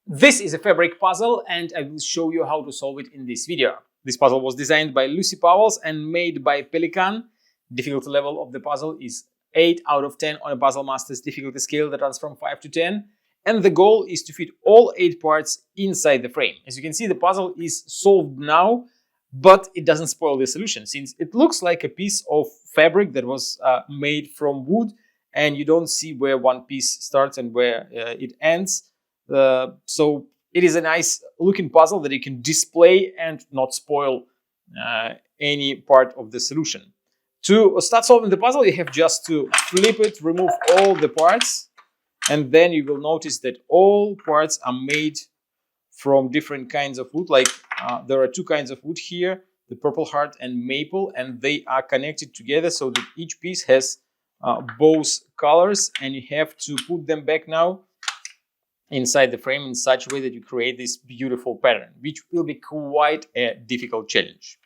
This is a fabric puzzle and I will show you how to solve it in this video. This puzzle was designed by Lucy Powells and made by Pelikan. Difficulty level of the puzzle is 8 out of 10 on a Puzzle Masters difficulty scale that runs from 5 to 10. And the goal is to fit all 8 parts inside the frame. As you can see, the puzzle is solved now, but it doesn't spoil the solution since it looks like a piece of fabric that was made from wood and you don't see where one piece starts and where it ends. So it is a nice looking puzzle that you can display and not spoil any part of the solution. To start solving the puzzle, you have just to flip it, remove all the parts, and then you will notice that all parts are made from different kinds of wood. Like there are 2 kinds of wood here, the purple heart and maple, and they are connected together so that each piece has both colors, and you have to put them back now inside the frame in such a way that you create this beautiful pattern, which will be quite a difficult challenge.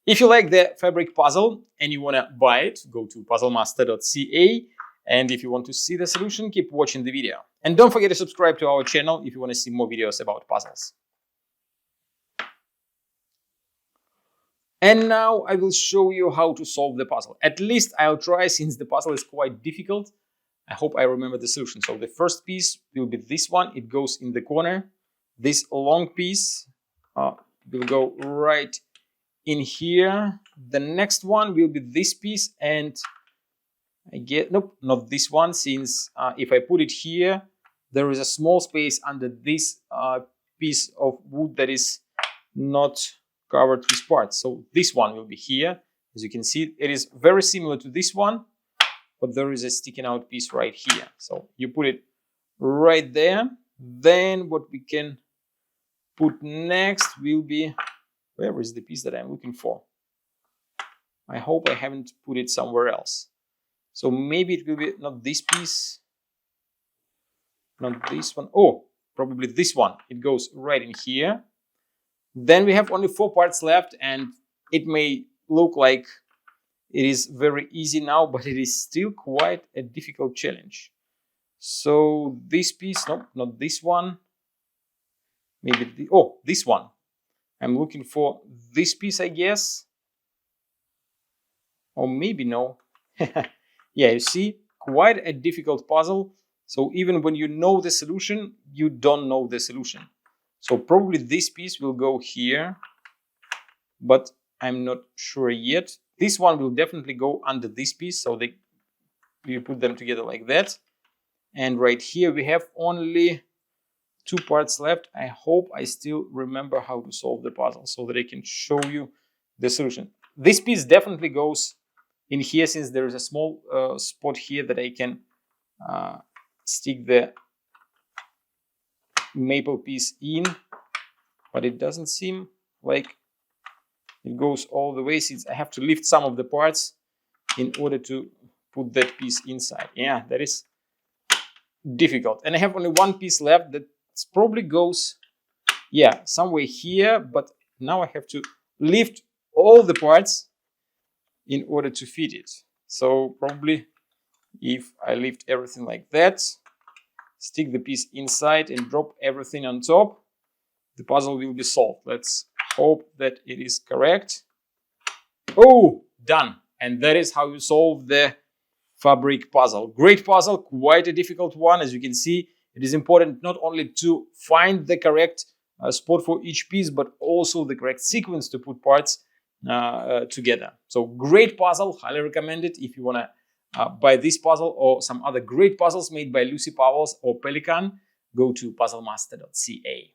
If you like the fabric puzzle and you want to buy it, go to puzzlemaster.ca, and if you want to see the solution, keep watching the video. And don't forget to subscribe to our channel if you want to see more videos about puzzles. And now I will show you how to solve the puzzle. At least I'll try, since the puzzle is quite difficult. I hope I remember the solution. So the first piece will be this one. It goes in the corner. This long piece will go right in here. The next one will be this piece, and I get, nope, not this one, since if I put it here, there is a small space under this piece of wood that is not covered with parts. So this one will be here. As you can see, it is very similar to this one, but there is a sticking out piece right here. So you put it right there. Then what we can put next will be, where is the piece that I'm looking for? I hope I haven't put it somewhere else. So maybe it will be not this piece, not this one. Oh, probably this one. It goes right in here. Then we have only 4 parts left, and it may look like it is very easy now, but it is still quite a difficult challenge. So this piece, no, not this one. Maybe this one. I'm looking for this piece, I guess. Or maybe no. Yeah, you see, quite a difficult puzzle. So even when you know the solution, you don't know the solution. So probably this piece will go here, but I'm not sure yet. This one will definitely go under this piece, so you put them together like that. And right here we have only 2 parts left. I hope I still remember how to solve the puzzle so that I can show you the solution. This piece definitely goes in here, since there is a small spot here that I can stick the maple piece in, but it doesn't seem like it goes all the way, since I have to lift some of the parts in order to put that piece inside. Yeah, that is difficult. And I have only 1 piece left that probably goes, yeah, somewhere here, but now I have to lift all the parts in order to fit it. So probably if I lift everything like that, stick the piece inside and drop everything on top, the puzzle will be solved. Let's hope that it is correct. Oh, done. And that is how you solve the fabric puzzle. Great puzzle, quite a difficult one. As you can see, it is important not only to find the correct spot for each piece, but also the correct sequence to put parts together. So great puzzle, highly recommend it. If you want to buy this puzzle or some other great puzzles made by Lucy Powells or Pelikan, go to puzzlemaster.ca.